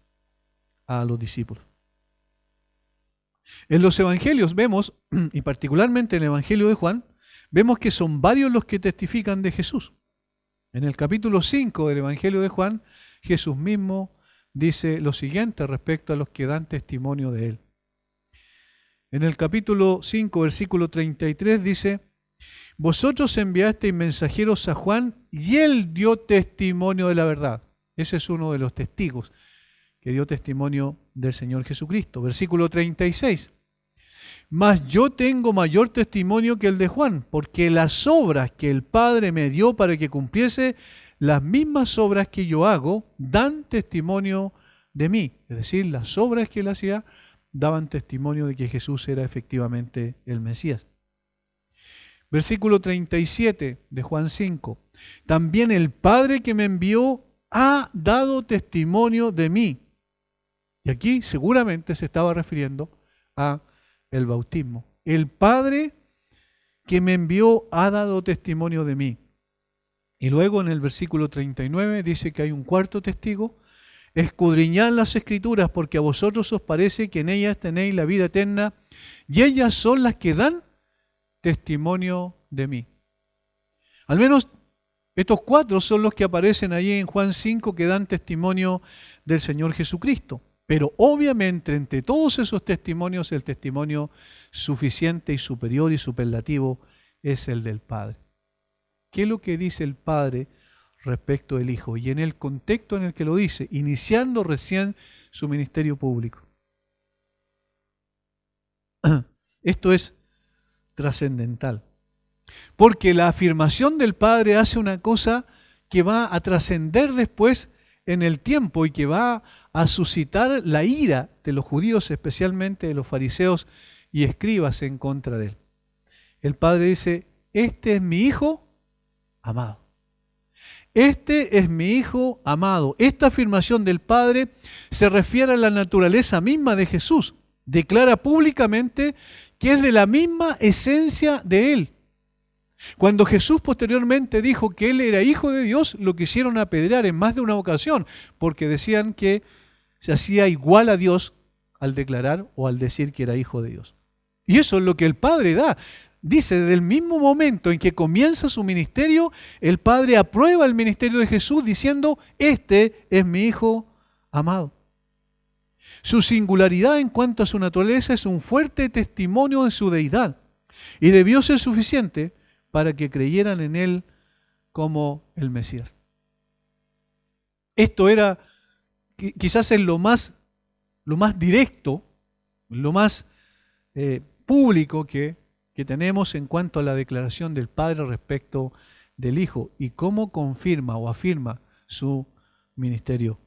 A: a los discípulos. En los evangelios vemos, y particularmente en el Evangelio de Juan, vemos que son varios los que testifican de Jesús. En el capítulo 5 del Evangelio de Juan, Jesús mismo dice lo siguiente respecto a los que dan testimonio de él. En el capítulo 5, versículo 33 dice: vosotros enviasteis mensajeros a Juan y él dio testimonio de la verdad. Ese es uno de los testigos que dio testimonio del Señor Jesucristo. Versículo 36. Mas yo tengo mayor testimonio que el de Juan, porque las obras que el Padre me dio para que cumpliese, las mismas obras que yo hago, dan testimonio de mí. Es decir, las obras que él hacía daban testimonio de que Jesús era efectivamente el Mesías. Versículo 37 de Juan 5. También el Padre que me envió ha dado testimonio de mí. Y aquí seguramente se estaba refiriendo a el bautismo. El Padre que me envió ha dado testimonio de mí. Y luego en el versículo 39 dice que hay un cuarto testigo. Escudriñad las Escrituras, porque a vosotros os parece que en ellas tenéis la vida eterna, y ellas son las que dan testimonio de mí. Al menos estos cuatro son los que aparecen allí en Juan 5 que dan testimonio del Señor Jesucristo. Pero obviamente entre todos esos testimonios, el testimonio suficiente y superior y superlativo es el del Padre. ¿Qué es lo que dice el Padre respecto del Hijo? Y en el contexto en el que lo dice, iniciando recién su ministerio público. Esto es trascendental. Porque la afirmación del Padre hace una cosa que va a trascender después en el tiempo y que va a suscitar la ira de los judíos, especialmente de los fariseos y escribas en contra de él. El Padre dice: este es mi Hijo amado. Este es mi Hijo amado. Esta afirmación del Padre se refiere a la naturaleza misma de Jesús. Declara públicamente que es de la misma esencia de Él. Cuando Jesús posteriormente dijo que Él era Hijo de Dios, lo quisieron apedrear en más de una ocasión, porque decían que se hacía igual a Dios al declarar o al decir que era Hijo de Dios. Y eso es lo que el Padre da. Dice, desde el mismo momento en que comienza su ministerio, el Padre aprueba el ministerio de Jesús diciendo: este es mi Hijo amado. Su singularidad en cuanto a su naturaleza es un fuerte testimonio de su deidad y debió ser suficiente para que creyeran en Él como el Mesías. Esto era quizás en lo más directo, lo más público que tenemos en cuanto a la declaración del Padre respecto del Hijo y cómo confirma o afirma su ministerio.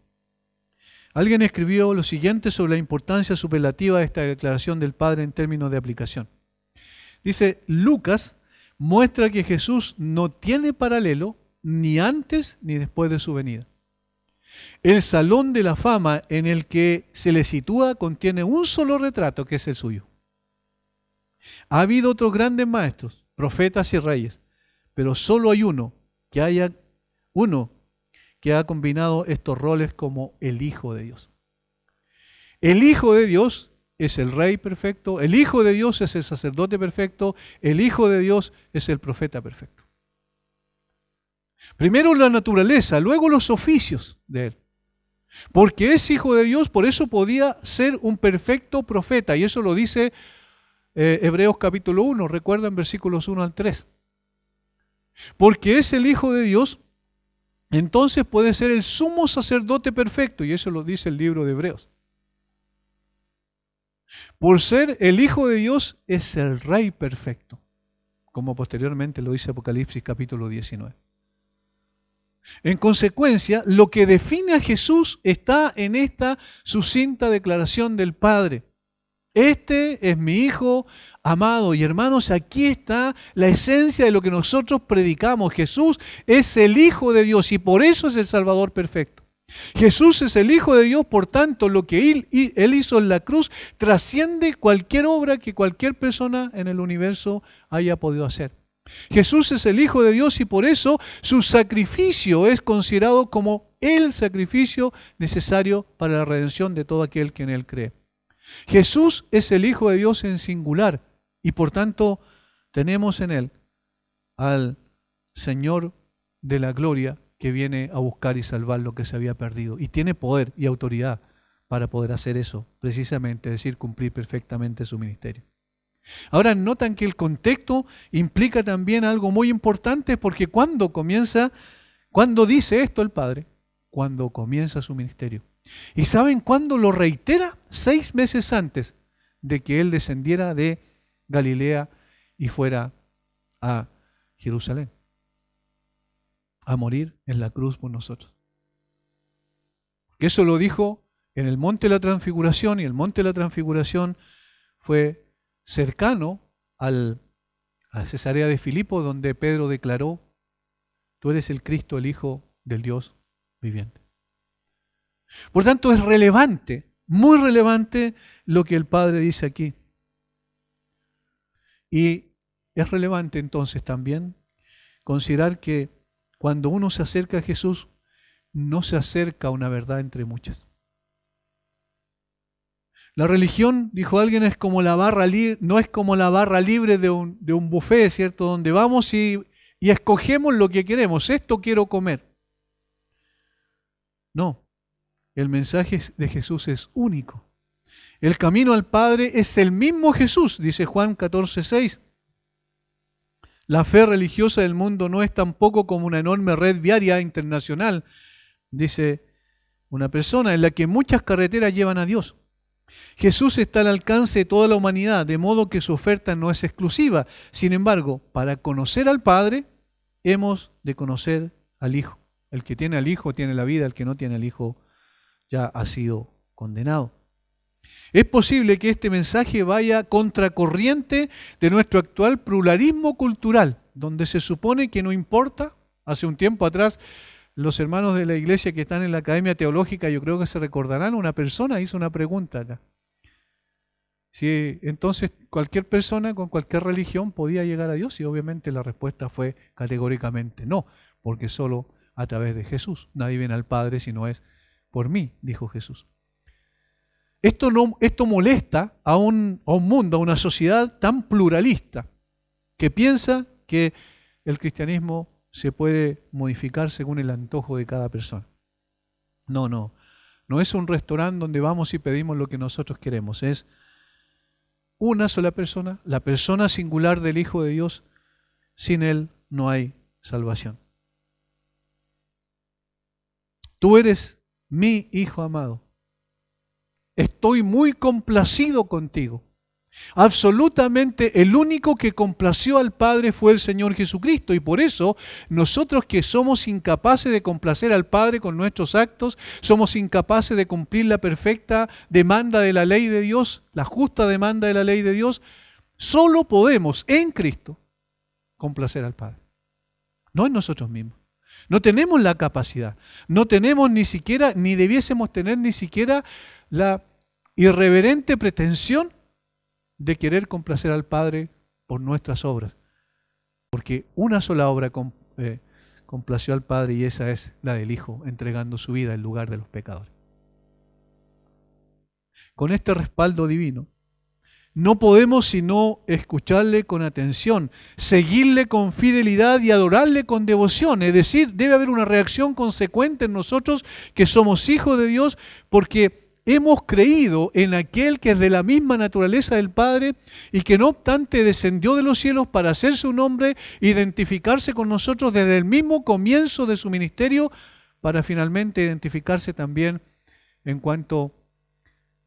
A: Alguien escribió lo siguiente sobre la importancia superlativa de esta declaración del Padre en términos de aplicación. Dice: Lucas muestra que Jesús no tiene paralelo ni antes ni después de su venida. El salón de la fama en el que se le sitúa contiene un solo retrato, que es el suyo. Ha habido otros grandes maestros, profetas y reyes, pero solo hay uno que ha combinado estos roles como el Hijo de Dios. El Hijo de Dios es el Rey perfecto, el Hijo de Dios es el sacerdote perfecto, el Hijo de Dios es el profeta perfecto. Primero la naturaleza, luego los oficios de Él. Porque es Hijo de Dios, por eso podía ser un perfecto profeta, y eso lo dice Hebreos capítulo 1, recuerdan versículos 1 al 3. Porque es el Hijo de Dios, entonces puede ser el sumo sacerdote perfecto, y eso lo dice el libro de Hebreos. Por ser el Hijo de Dios, es el Rey perfecto, como posteriormente lo dice Apocalipsis capítulo 19. En consecuencia, lo que define a Jesús está en esta sucinta declaración del Padre. este es mi Hijo amado. Y hermanos, aquí está la esencia de lo que nosotros predicamos. Jesús es el Hijo de Dios y por eso es el Salvador perfecto. Jesús es el Hijo de Dios, por tanto, lo que Él hizo en la cruz trasciende cualquier obra que cualquier persona en el universo haya podido hacer. Jesús es el Hijo de Dios y por eso su sacrificio es considerado como el sacrificio necesario para la redención de todo aquel que en Él cree. Jesús es el Hijo de Dios en singular y por tanto tenemos en Él al Señor de la gloria que viene a buscar y salvar lo que se había perdido. Y tiene poder y autoridad para poder hacer eso, precisamente, es decir, cumplir perfectamente su ministerio. Ahora, notan que el contexto implica también algo muy importante, porque cuando dice esto el Padre, cuando comienza su ministerio. ¿Y saben cuándo lo reitera? 6 meses antes de que Él descendiera de Galilea y fuera a Jerusalén a morir en la cruz por nosotros. Eso lo dijo en el Monte de la Transfiguración, y el Monte de la Transfiguración fue cercano a Cesarea de Filipo, donde Pedro declaró: tú eres el Cristo, el Hijo del Dios viviente. Por tanto, es relevante, muy relevante lo que el Padre dice aquí. Y es relevante entonces también considerar que cuando uno se acerca a Jesús, no se acerca a una verdad entre muchas. La religión, dijo alguien, es como la barra no es como la barra libre de un buffet, ¿cierto? Donde vamos y escogemos lo que queremos. Esto quiero comer. No, el mensaje de Jesús es único. El camino al Padre es el mismo Jesús, dice Juan 14:6. La fe religiosa del mundo no es tampoco como una enorme red viaria internacional, dice una persona, en la que muchas carreteras llevan a Dios. Jesús está al alcance de toda la humanidad, de modo que su oferta no es exclusiva. Sin embargo, para conocer al Padre, hemos de conocer al Hijo. El que tiene al Hijo tiene la vida, el que no tiene al Hijo ya ha sido condenado. Es posible que este mensaje vaya contracorriente de nuestro actual pluralismo cultural, donde se supone que no importa. Hace un tiempo atrás, los hermanos de la iglesia que están en la Academia Teológica, yo creo que se recordarán, una persona hizo una pregunta acá. Si entonces cualquier persona con cualquier religión podía llegar a Dios, y obviamente la respuesta fue categóricamente no, porque solo a través de Jesús. Nadie viene al Padre si no es por mí, dijo Jesús. Esto molesta a un mundo, a una sociedad tan pluralista, que piensa que el cristianismo se puede modificar según el antojo de cada persona. No es un restaurante donde vamos y pedimos lo que nosotros queremos, es una sola persona, la persona singular del Hijo de Dios. Sin Él no hay salvación. Tú eres mi Hijo amado. Estoy muy complacido contigo. Absolutamente el único que complació al Padre fue el Señor Jesucristo, y por eso nosotros, que somos incapaces de complacer al Padre con nuestros actos, somos incapaces de cumplir la perfecta demanda de la ley de Dios, la justa demanda de la ley de Dios, solo podemos en Cristo complacer al Padre, no en nosotros mismos. No tenemos la capacidad, no tenemos ni siquiera, ni debiésemos tener ni siquiera la irreverente pretensión de querer complacer al Padre por nuestras obras. Porque una sola obra complació al Padre, y esa es la del Hijo, entregando su vida en lugar de los pecadores. Con este respaldo divino, no podemos sino escucharle con atención, seguirle con fidelidad y adorarle con devoción. Es decir, debe haber una reacción consecuente en nosotros que somos hijos de Dios, porque hemos creído en aquel que es de la misma naturaleza del Padre y que no obstante descendió de los cielos para hacerse un hombre, identificarse con nosotros desde el mismo comienzo de su ministerio, para finalmente identificarse también en cuanto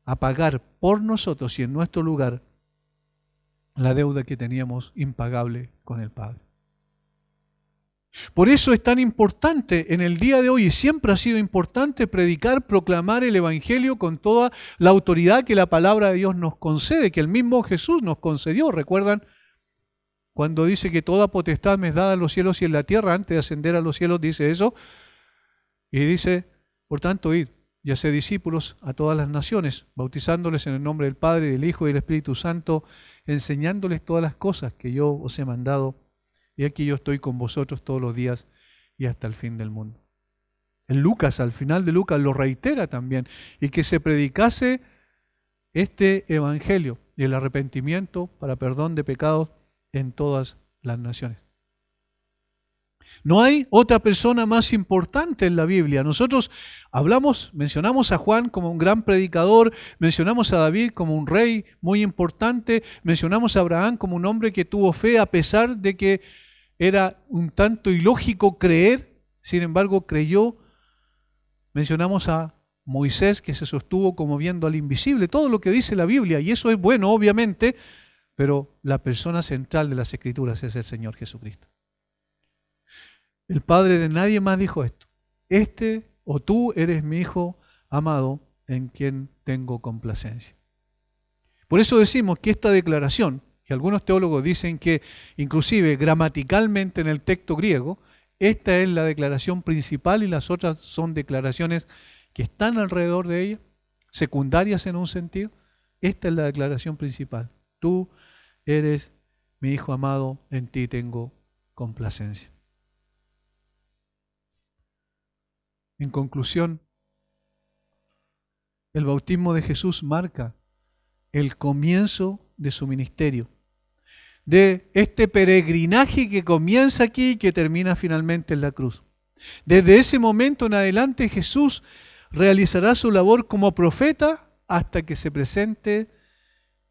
A: a pagar por nosotros y en nuestro lugar la deuda que teníamos impagable con el Padre. Por eso es tan importante en el día de hoy, y siempre ha sido importante, predicar, proclamar el Evangelio con toda la autoridad que la palabra de Dios nos concede, que el mismo Jesús nos concedió. ¿Recuerdan cuando dice que toda potestad me es dada en los cielos y en la tierra? Antes de ascender a los cielos dice eso, y dice, por tanto, id y haced discípulos a todas las naciones, bautizándoles en el nombre del Padre, del Hijo y del Espíritu Santo, enseñándoles todas las cosas que yo os he mandado. Y aquí yo estoy con vosotros todos los días y hasta el fin del mundo. En Lucas, al final de Lucas, lo reitera también. Y que se predicase este evangelio y el arrepentimiento para perdón de pecados en todas las naciones. No hay otra persona más importante en la Biblia. Nosotros mencionamos a Juan como un gran predicador, mencionamos a David como un rey muy importante, mencionamos a Abraham como un hombre que tuvo fe a pesar de que era un tanto ilógico creer, sin embargo creyó. Mencionamos a Moisés, que se sostuvo como viendo al invisible, todo lo que dice la Biblia, y eso es bueno obviamente, pero la persona central de las Escrituras es el Señor Jesucristo. El Padre de nadie más dijo esto: este o tú eres mi Hijo amado en quien tengo complacencia. Por eso decimos que esta declaración, y algunos teólogos dicen que inclusive gramaticalmente en el texto griego, esta es la declaración principal y las otras son declaraciones que están alrededor de ella, secundarias en un sentido. Esta es la declaración principal: tú eres mi Hijo amado, en ti tengo complacencia. En conclusión, el bautismo de Jesús marca el comienzo de su ministerio, de este peregrinaje que comienza aquí y que termina finalmente en la cruz. Desde ese momento en adelante Jesús realizará su labor como profeta hasta que se presente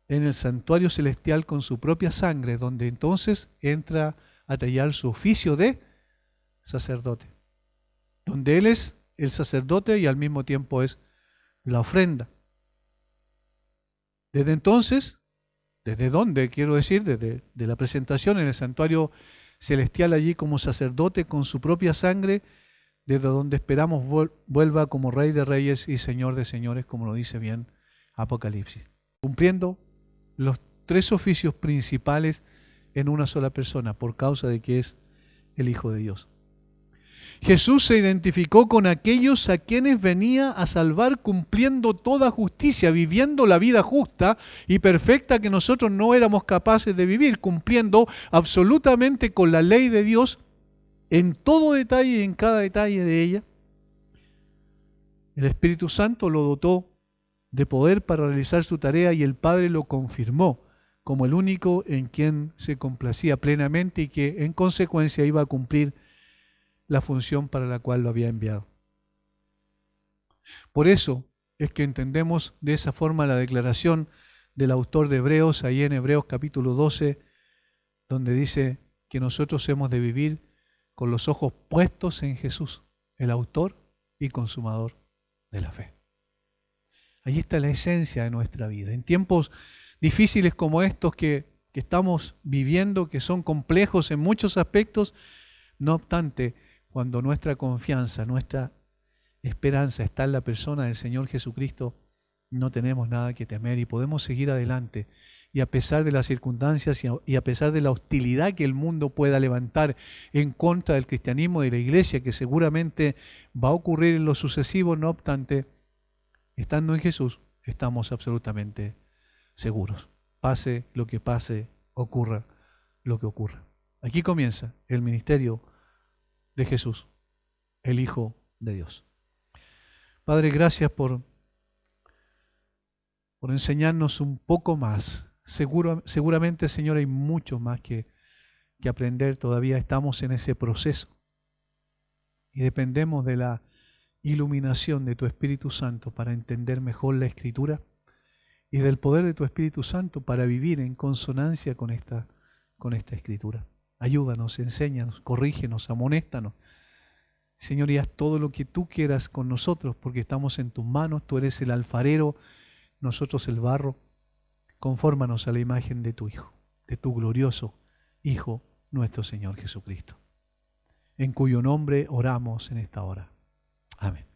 A: en el santuario celestial con su propia sangre, donde entonces entra a tallar su oficio de sacerdote, donde Él es el sacerdote y al mismo tiempo es la ofrenda. Desde entonces, ¿desde dónde? Quiero decir, desde la presentación en el santuario celestial allí como sacerdote con su propia sangre, desde donde esperamos vuelva como Rey de Reyes y Señor de Señores, como lo dice bien Apocalipsis, cumpliendo los tres oficios principales en una sola persona, por causa de que es el Hijo de Dios. Jesús se identificó con aquellos a quienes venía a salvar cumpliendo toda justicia, viviendo la vida justa y perfecta que nosotros no éramos capaces de vivir, cumpliendo absolutamente con la ley de Dios en todo detalle y en cada detalle de ella. El Espíritu Santo lo dotó de poder para realizar su tarea y el Padre lo confirmó como el único en quien se complacía plenamente y que en consecuencia iba a cumplir la función para la cual lo había enviado. Por eso es que entendemos de esa forma la declaración del autor de Hebreos, ahí en Hebreos capítulo 12, donde dice que nosotros hemos de vivir con los ojos puestos en Jesús, el autor y consumador de la fe. Allí está la esencia de nuestra vida. En tiempos difíciles como estos que estamos viviendo, que son complejos en muchos aspectos, no obstante, cuando nuestra confianza, nuestra esperanza está en la persona del Señor Jesucristo, no tenemos nada que temer y podemos seguir adelante. Y a pesar de las circunstancias y a pesar de la hostilidad que el mundo pueda levantar en contra del cristianismo y de la iglesia, que seguramente va a ocurrir en lo sucesivo, no obstante, estando en Jesús, estamos absolutamente seguros. Pase lo que pase, ocurra lo que ocurra. Aquí comienza el ministerio de Jesús, el Hijo de Dios. Padre, gracias por enseñarnos un poco más. Seguramente, Señor, hay mucho más que aprender. Todavía estamos en ese proceso y dependemos de la iluminación de tu Espíritu Santo para entender mejor la Escritura y del poder de tu Espíritu Santo para vivir en consonancia con esta Escritura. Ayúdanos, enséñanos, corrígenos, amonéstanos. Señor, y haz todo lo que tú quieras con nosotros, porque estamos en tus manos. Tú eres el alfarero, nosotros el barro. Confórmanos a la imagen de tu Hijo, de tu glorioso Hijo, nuestro Señor Jesucristo. en cuyo nombre oramos en esta hora. Amén.